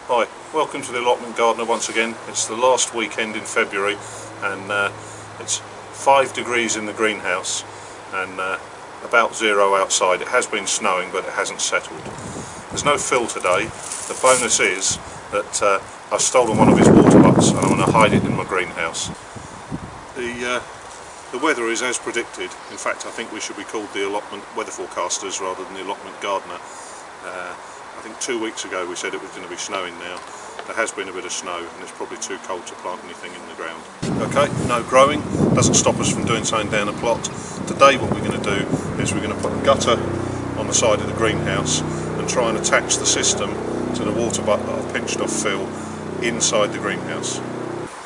Hi, welcome to the Allotment Gardener once again. It's the last weekend in February and it's 5 degrees in the greenhouse and about 0 outside. It has been snowing but it hasn't settled. There's no fill today. The bonus is that I've stolen one of his water butts and I'm going to hide it in my greenhouse. The weather is as predicted. In fact, I think we should be called the Allotment Weather Forecasters rather than the Allotment Gardener. I think 2 weeks ago we said it was going to be snowing now. There has been a bit of snow and it's probably too cold to plant anything in the ground. Okay, no growing, doesn't stop us from doing something down a plot. Today what we're going to do is we're going to put a gutter on the side of the greenhouse and try and attach the system to the water butt that I've pinched off Phil inside the greenhouse.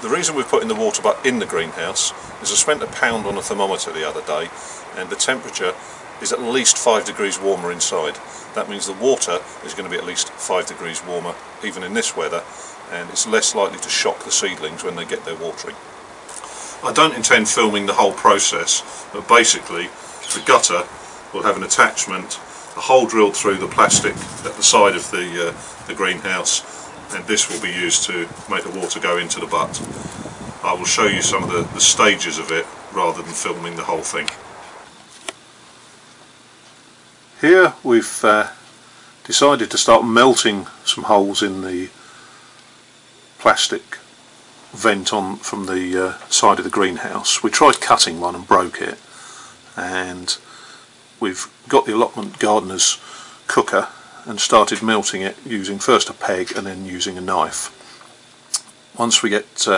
The reason we're putting the water butt in the greenhouse is I spent £1 on a thermometer the other day and the temperature is at least 5 degrees warmer inside. That means the water is going to be at least 5 degrees warmer even in this weather, and it's less likely to shock the seedlings when they get their watering. I don't intend filming the whole process, but basically the gutter will have an attachment, a hole drilled through the plastic at the side of the greenhouse, and this will be used to make the water go into the butt. I will show you some of the stages of it rather than filming the whole thing. Here we've decided to start melting some holes in the plastic vent on from the side of the greenhouse. We tried cutting one and broke it, and we've got the Allotment Gardener's cooker and started melting it using first a peg and then using a knife. Once we get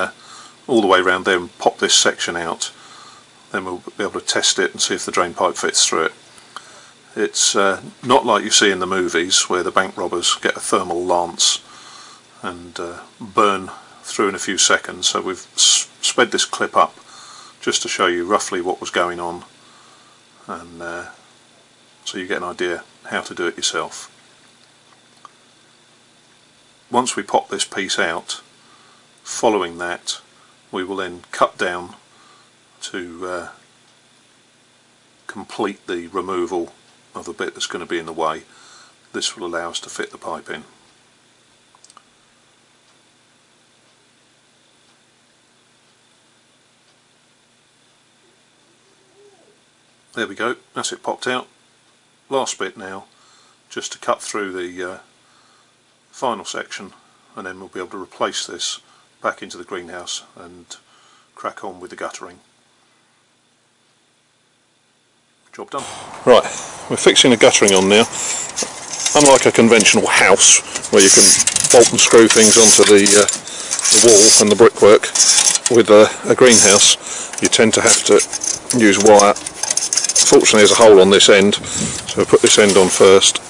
all the way around there and pop this section out, then we'll be able to test it and see if the drain pipe fits through it. It's not like you see in the movies where the bank robbers get a thermal lance and burn through in a few seconds. So we've sped this clip up just to show you roughly what was going on, and so you get an idea how to do it yourself. Once we pop this piece out, following that we will then cut down to complete the removal of the bit that's going to be in the way. This will allow us to fit the pipe in. There we go, that's it popped out. Last bit now, just to cut through the final section, and then we'll be able to replace this back into the greenhouse and crack on with the guttering. Job done. Right, we're fixing the guttering on now. Unlike a conventional house where you can bolt and screw things onto the wall and the brickwork, with a greenhouse you tend to have to use wire. Fortunately there's a hole on this end, so we'll put this end on first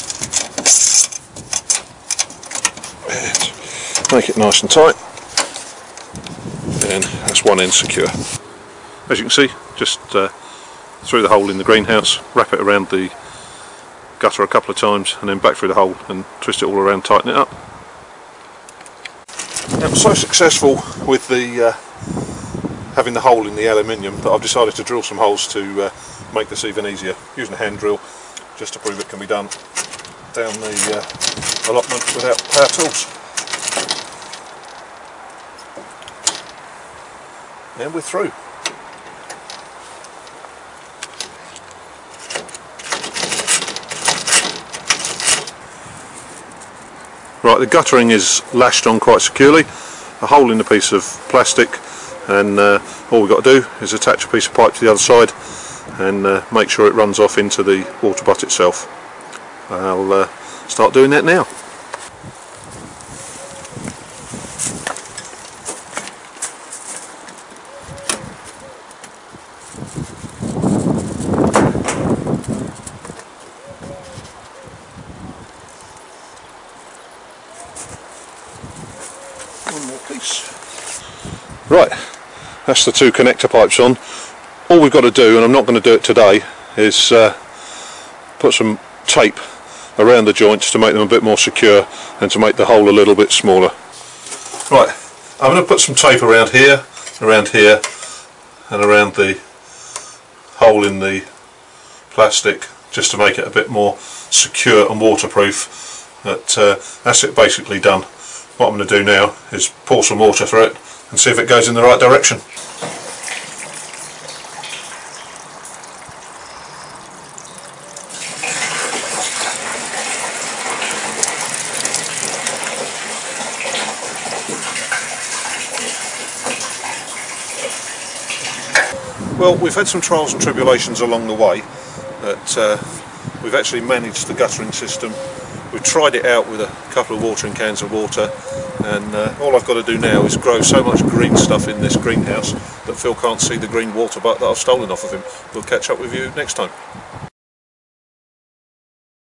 and make it nice and tight, and that's one end secure. As you can see, just through the hole in the greenhouse, wrap it around the gutter a couple of times and then back through the hole and twist it all around, tighten it up. Now, I'm so successful with the having the hole in the aluminium that I've decided to drill some holes to make this even easier, using a hand drill just to prove it can be done down the allotment without power tools. And we're through. Right, the guttering is lashed on quite securely, a hole in the piece of plastic, and all we've got to do is attach a piece of pipe to the other side and make sure it runs off into the water butt itself. I'll start doing that now. One more piece. Right, that's the 2 connector pipes on. All we've got to do, and I'm not going to do it today, is put some tape around the joints to make them a bit more secure and to make the hole a little bit smaller. Right, I'm going to put some tape around here, and around the hole in the plastic, just to make it a bit more secure and waterproof. But that's it basically done. what I'm going to do now is pour some water through it and see if it goes in the right direction. Well, we've had some trials and tribulations along the way, but we've actually managed the guttering system. We've tried it out with a couple of watering cans of water, and all I've got to do now is grow so much green stuff in this greenhouse that Phil can't see the green water butt that I've stolen off of him. We'll catch up with you next time.